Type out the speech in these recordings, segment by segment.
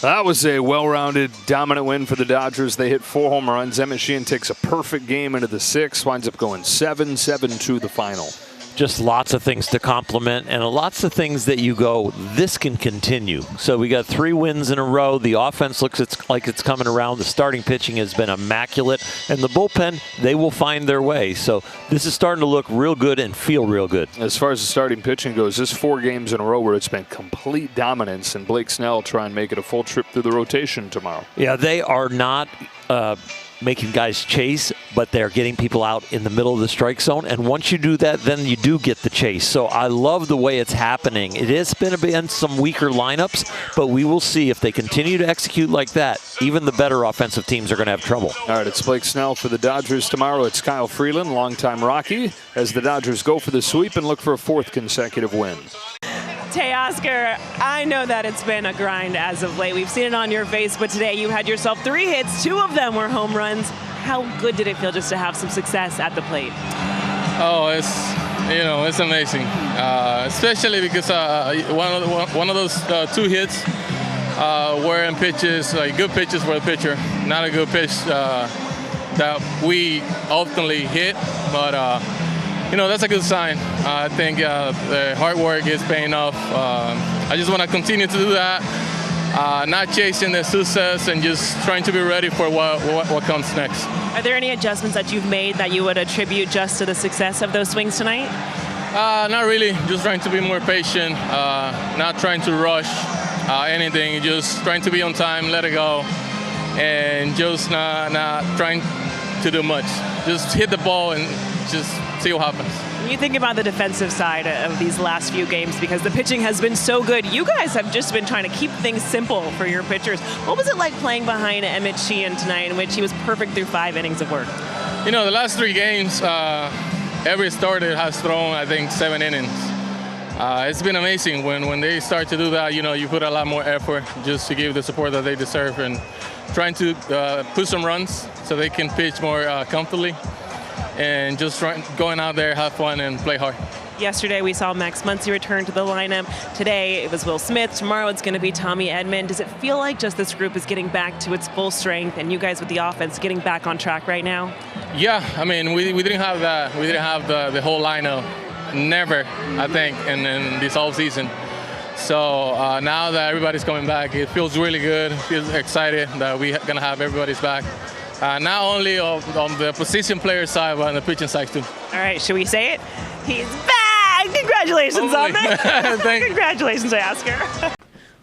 That was a well-rounded, dominant win for the Dodgers. They hit 4 home runs. Emmet Sheehan takes a perfect game into the 6th, winds up going 7-7 the final. Just lots of things to compliment and lots of things that you go, this can continue. So we got 3 wins in a row. The offense looks like it's coming around. The starting pitching has been immaculate. And the bullpen, they will find their way. So this is starting to look real good and feel real good. As far as the starting pitching goes, this 4 games in a row where it's been complete dominance, and Blake Snell try and make it a full trip through the rotation tomorrow. Yeah, they are not making guys chase, but they're getting people out in the middle of the strike zone. And once you do that, then you do get the chase. So I love the way it's happening. It has been some weaker lineups, but we will see if they continue to execute like that. Even the better offensive teams are going to have trouble. All right, it's Blake Snell for the Dodgers tomorrow. It's Kyle Freeland, longtime Rocky, as the Dodgers go for the sweep and look for a 4th consecutive win. Teoscar, I know that it's been a grind as of late. We've seen it on your face, but today you had yourself 3 hits. 2 of them were home runs. How good did it feel just to have some success at the plate? Oh, it's amazing, especially because one of those 2 hits were in pitches, like good pitches for the pitcher, not a good pitch that we ultimately hit, but that's a good sign. I think the hard work is paying off. I just want to continue to do that, not chasing the success and just trying to be ready for what comes next. Are there any adjustments that you've made that you would attribute just to the success of those swings tonight? Not really. Just trying to be more patient, not trying to rush anything, just trying to be on time, let it go, and just not trying to do much. Just hit the ball and just see what happens. When you think about the defensive side of these last few games, because the pitching has been so good, you guys have just been trying to keep things simple for your pitchers. What was it like playing behind Emmet Sheehan tonight, in which he was perfect through 5 innings of work? The last 3 games, every starter has thrown, I think, 7 innings. It's been amazing when they start to do that. You put a lot more effort just to give the support that they deserve, and trying to put some runs so they can pitch more comfortably. And just going out there, have fun, and play hard. Yesterday we saw Max Muncy return to the lineup. Today it was Will Smith. Tomorrow it's going to be Tommy Edman. Does it feel like just this group is getting back to its full strength, and you guys with the offense getting back on track right now? Yeah, I mean, we didn't have that. We didn't have the whole lineup. Never, I think, in this whole season. So now that everybody's coming back, it feels really good. Feels excited that we're going to have everybody's back. Not only on the position player side, but on the pitching side too. All right, should we say it? He's back! Congratulations on that. Congratulations, Teoscar.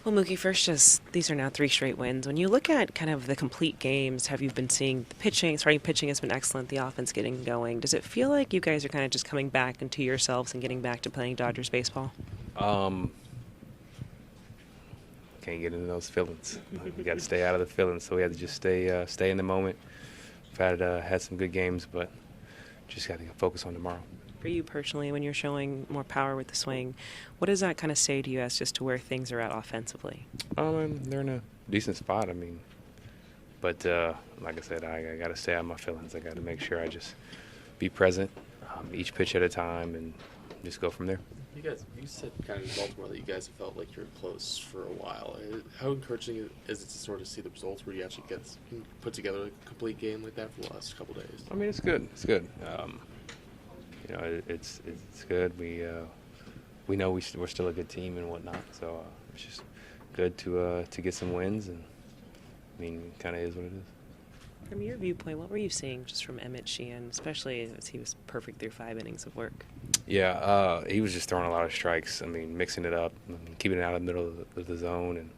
Well, Mookie, first, these are now 3 straight wins. When you look at kind of the complete games, have you been seeing the pitching? Starting pitching has been excellent, the offense getting going. Does it feel like you guys are kind of just coming back into yourselves and getting back to playing Dodgers baseball? Can't get into those feelings. We got to stay out of the feelings, so we have to just stay in the moment. We've had some good games, but just got to focus on tomorrow. For you personally, when you're showing more power with the swing, what does that kind of say to you as just to where things are at offensively? They're in a decent spot, but like I said, I got to stay out of my feelings. I got to make sure I just be present, each pitch at a time, and just go from there. You said kind of in Baltimore that you guys have felt like you're close for a while. How encouraging is it to sort of see the results where you actually put together a complete game like that for the last couple of days? It's good. It's good. It's good. We know we're still a good team and whatnot. So it's just good to get some wins, and kind of is what it is. From your viewpoint, what were you seeing just from Emmet Sheehan, especially as he was perfect through 5 innings of work? Yeah, he was just throwing a lot of strikes. Mixing it up, keeping it out of the middle of the zone, and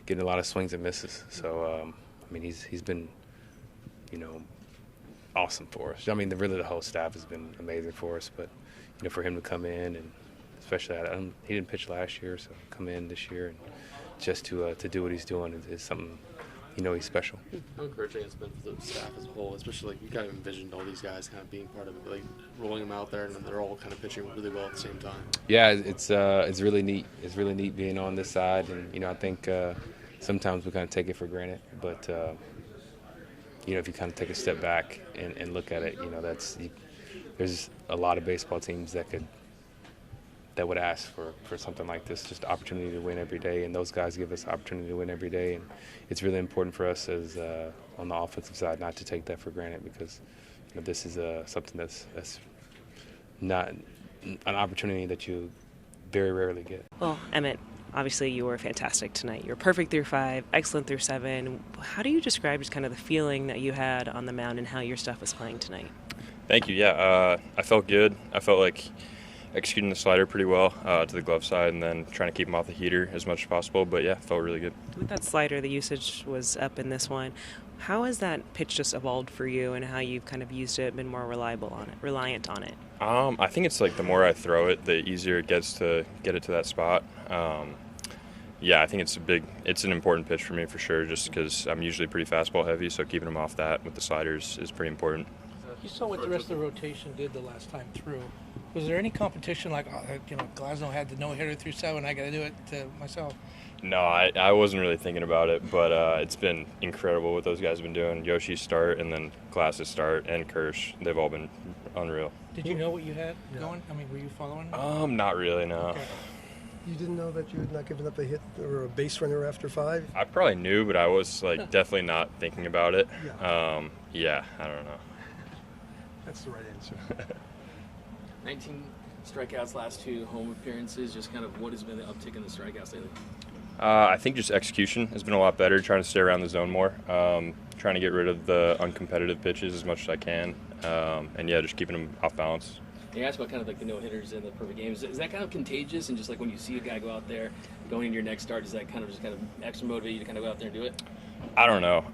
getting a lot of swings and misses. So, he's been, awesome for us. Really the whole staff has been amazing for us. But, for him to come in, and especially he didn't pitch last year, so come in this year and just to do what he's doing is something. He's special. How encouraging it's been for the staff as a whole, especially you kind of envisioned all these guys kind of being part of it, like rolling them out there, and they're all kind of pitching really well at the same time. Yeah, it's really neat. It's really neat being on this side, and I think sometimes we kind of take it for granted, but if you kind of take a step back and look at it, there's a lot of baseball teams that could that would ask for something like this, just the opportunity to win every day, and those guys give us the opportunity to win every day, and it's really important for us as on the offensive side not to take that for granted, because this is something that's not an opportunity that you very rarely get. Well, Emmet, obviously you were fantastic tonight. You were perfect through 5, excellent through 7. How do you describe just kind of the feeling that you had on the mound and how your stuff was playing tonight? Thank you. Yeah, I felt good. I felt like executing the slider pretty well to the glove side, and then trying to keep him off the heater as much as possible. But yeah, felt really good. With that slider, the usage was up in this one. How has that pitch just evolved for you, and how you've kind of used it, been more reliant on it? I think it's like the more I throw it, the easier it gets to get it to that spot. Yeah, I think it's an important pitch for me for sure, just because I'm usually pretty fastball heavy, so keeping him off that with the sliders is pretty important. You saw what the rest of the rotation did the last time through. Was there any competition like, Glasnow had the no-hitter through 7, I got to do it myself? No, I wasn't really thinking about it, but it's been incredible what those guys have been doing. Yoshi's start, and then Glass's start, and Kirsch. They've all been unreal. Did you know what you had going? I mean, were you following? Not really, no. Okay. You didn't know that you had not given up a hit or a base runner after 5? I probably knew, but I was definitely not thinking about it. Yeah. I don't know. That's the right answer. 19 strikeouts last 2 home appearances. Just kind of what has been the uptick in the strikeouts lately? I think just execution has been a lot better, trying to stay around the zone more, trying to get rid of the uncompetitive pitches as much as I can, and yeah, just keeping them off balance. You asked about kind of like the no-hitters and the perfect games. Is that kind of contagious? And just like when you see a guy go out there going into your next start, does that kind of just kind of extra motivate you to kind of go out there and do it? I don't know.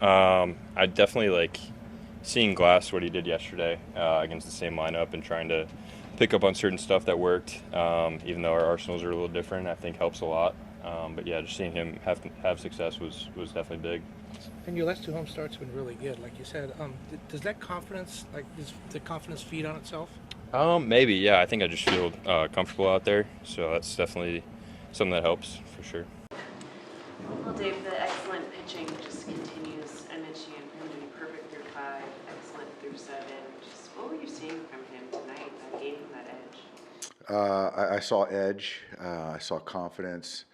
I definitely like seeing Glass, what he did yesterday against the same lineup, and trying to pick up on certain stuff that worked, even though our arsenals are a little different, I think helps a lot. But yeah, just seeing him have success was definitely big. And your last 2 home starts have been really good, like you said. Does that confidence, does the confidence feed on itself? Maybe, yeah. I think I just feel comfortable out there, so that's definitely something that helps for sure. Well, Dave, the excellent pitching just continues. Emmet Sheehan proved to be perfect through 5, excellent through 7. Just what were you seeing from him tonight that gave him that edge? I saw edge. I saw confidence.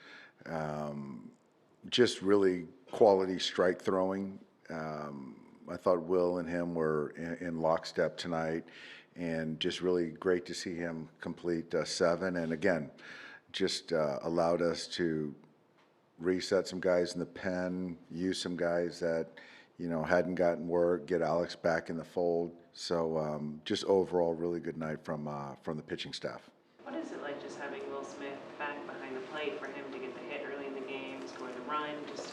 Just really quality strike throwing. I thought Will and him were in lockstep tonight, and just really great to see him complete 7. And again, just allowed us to reset some guys in the pen, use some guys that hadn't gotten work, get Alex back in the fold. So just overall, really good night from the pitching staff. What is it like just having Will Smith back behind the plate for him to get the hit early in the game, score the run? Just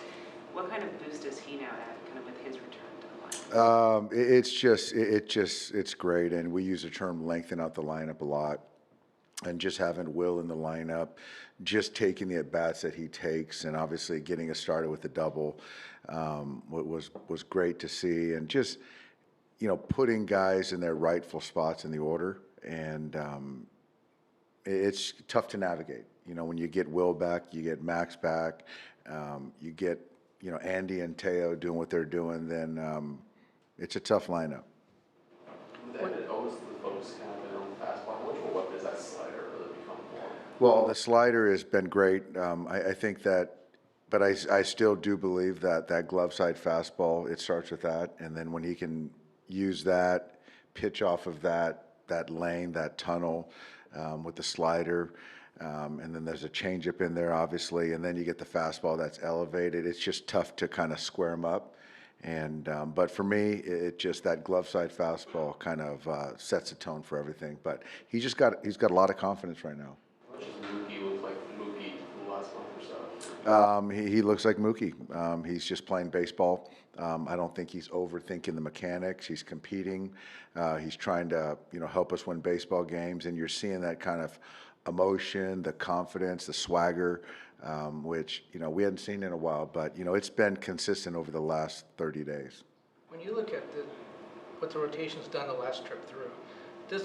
what kind of boost does he now add, kind of with his return to the lineup? It's great, and we use the term lengthen out the lineup a lot. And just having Will in the lineup, just taking the at bats that he takes, and obviously getting us started with the double was great to see, and just putting guys in their rightful spots in the order, and it's tough to navigate. When you get Will back, you get Max back, you get Andy and Teo doing what they're doing, then it's a tough lineup. With always the focus kind of been on the fastball, what does that slider really become more? Well, the slider has been great. I think that, but I still do believe that glove side fastball, it starts with that, and then when he can use that, pitch off of that lane, that tunnel with the slider, and then there's a changeup in there, obviously, and then you get the fastball that's elevated. It's just tough to kind of square him up. And but for me, it just that glove side fastball kind of sets a tone for everything. But he's got a lot of confidence right now. What does Mookie look like Mookie the last month or so? He looks like Mookie. He's just playing baseball. I don't think he's overthinking the mechanics. He's competing. He's trying to help us win baseball games, and you're seeing that kind of emotion, the confidence, the swagger, which we hadn't seen in a while, but it's been consistent over the last 30 days. When you look at what the rotation's done the last trip through, is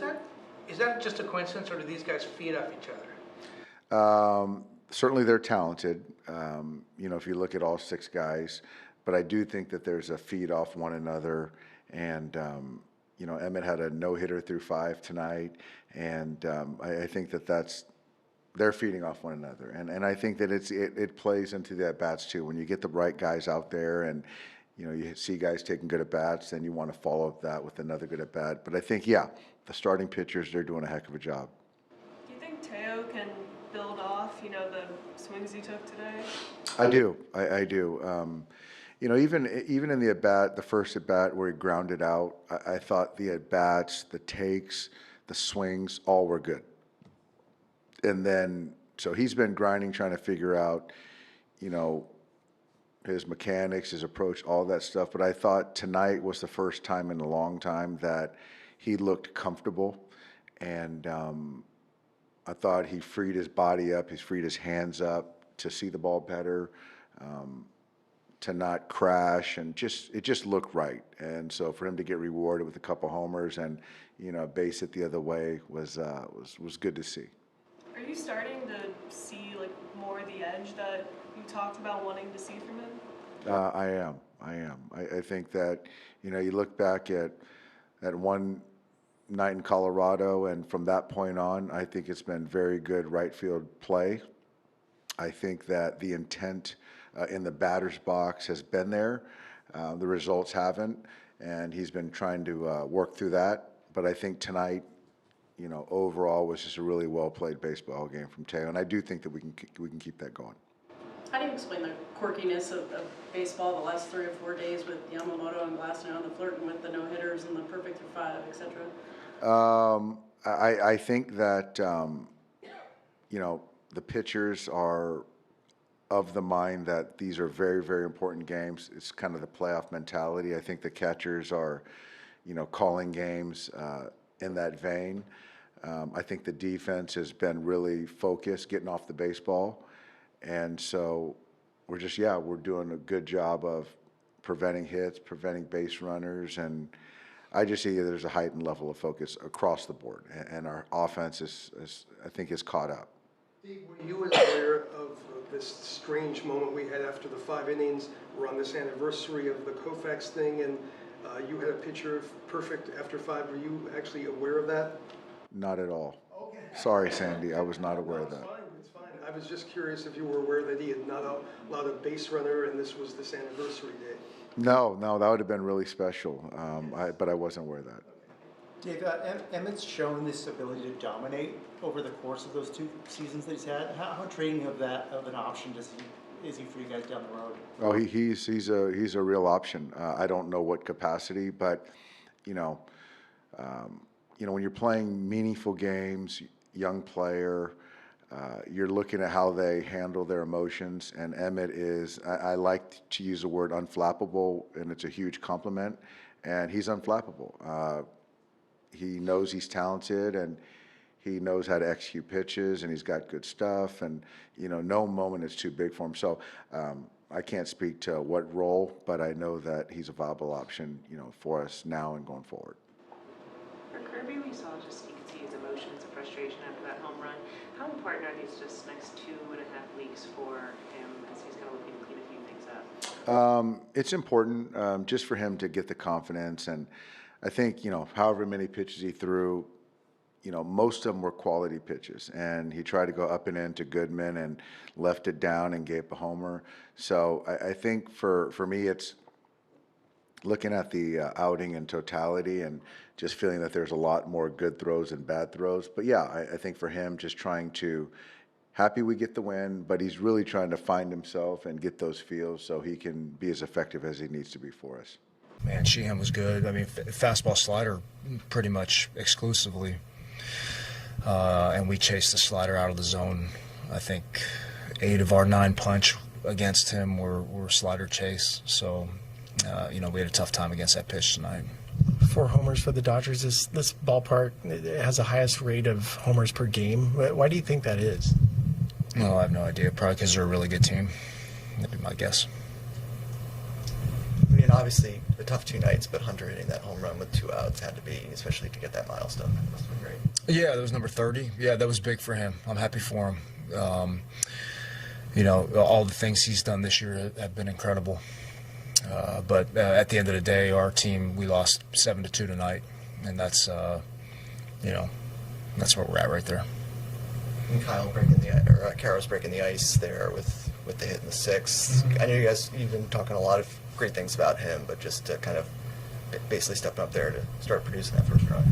that just a coincidence, or do these guys feed off each other? Certainly they're talented, if you look at all 6 guys, but I do think that there's a feed off one another, and Emmet had a no-hitter through 5 tonight, and I think that's they're feeding off one another. And I think that it plays into the at-bats too. When you get the right guys out there and, you see guys taking good at-bats, then you want to follow up that with another good at-bat. But I think, yeah, the starting pitchers, they're doing a heck of a job. Do you think Teo can build off, the swings he took today? I do. I do. Even in the at-bat, the first at-bat where he grounded out, I thought the at-bats, the takes, the swings, all were good. And then, so he's been grinding, trying to figure out, his mechanics, his approach, all that stuff. But I thought tonight was the first time in a long time that he looked comfortable. And I thought he freed his body up, he freed his hands up to see the ball better, to not crash, and it just looked right. And so for him to get rewarded with a couple homers and, base it the other way was good to see. Are you starting to see more of the edge that you talked about wanting to see from him? I am. I think that, you look back at one night in Colorado, and from that point on, I think it's been very good right field play. I think that the intent in the batter's box has been there. The results haven't, and he's been trying to work through that. But I think tonight, overall was just a really well-played baseball game from Teo, and I do think that we can keep that going. How do you explain the quirkiness of baseball the last 3 or 4 days with Yamamoto and Glasnow and the flirting with the no-hitters and the perfect through 5, etc.? I think that, the pitchers are of the mind that these are very, very important games. It's kind of the playoff mentality. I think the catchers are, calling games in that vein. I think the defense has been really focused, getting off the baseball. And so we're doing a good job of preventing hits, preventing base runners, and I just see there's a heightened level of focus across the board, and our offense I think is caught up. Were you aware of this strange moment we had after the 5 innings? We're on this anniversary of the Koufax thing, and you had a pitcher perfect after 5. Were you actually aware of that? Not at all. Okay. Sorry, Sandy, I was not aware of that. It's fine. I was just curious if you were aware that he had not allowed a base runner, and this was this anniversary day. No, that would have been really special, but I wasn't aware of that. Dave, Emmett's shown this ability to dominate over the course of those 2 seasons that he's had. How draining of an option is he for you guys down the road? Oh, he's a real option. I don't know what capacity, but when you're playing meaningful games, young player, you're looking at how they handle their emotions, and Emmet is, I like to use the word unflappable, and it's a huge compliment, and he's unflappable. He knows he's talented, and he knows how to execute pitches, and he's got good stuff, and no moment is too big for him. So I can't speak to what role, but I know that he's a viable option, for us now and going forward. For Kirby, we saw you could see his emotions and frustration after that home run. How important are these just next 2.5 weeks for him as he's kind of looking to clean a few things up? It's important just for him to get the confidence, and I think, however many pitches he threw, most of them were quality pitches, and he tried to go up and in to Goodman and left it down and gave a homer. So I think for me, it's looking at the outing in totality and just feeling that there's a lot more good throws than bad throws. But yeah, I think for him, just trying to, happy we get the win, but he's really trying to find himself and get those feels so he can be as effective as he needs to be for us. Man, Sheehan was good. I mean, fastball slider pretty much exclusively. And we chased the slider out of the zone. I think 8 of our 9 punch against him were slider chase. So, we had a tough time against that pitch tonight. 4 homers for the Dodgers. This ballpark has the highest rate of homers per game. Why do you think that is? No, I have no idea. Probably because they're a really good team. That'd be my guess. I mean, obviously, a tough 2 nights, but Hunter hitting that home run with 2 outs had to be, especially to get that milestone. That must have been great. Yeah, that was number 30. Yeah, that was big for him. I'm happy for him. All the things he's done this year have been incredible. But at the end of the day, our team, we lost 7-2 tonight, and that's, that's where we're at right there. Kyle breaking Caro's breaking the ice there with the hit in the sixth. I know you guys you've been talking a lot of great things about him, but just to kind of basically stepping up there to start producing that first run.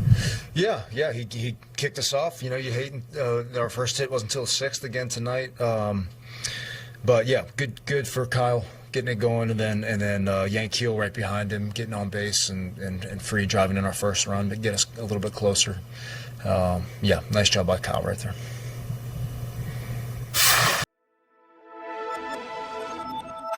Yeah, he kicked us off. You hate our first hit wasn't until the sixth again tonight. But yeah, good for Kyle getting it going, and then Yank Keel right behind him, getting on base and free driving in our first run to get us a little bit closer. Yeah, nice job by Kyle right there.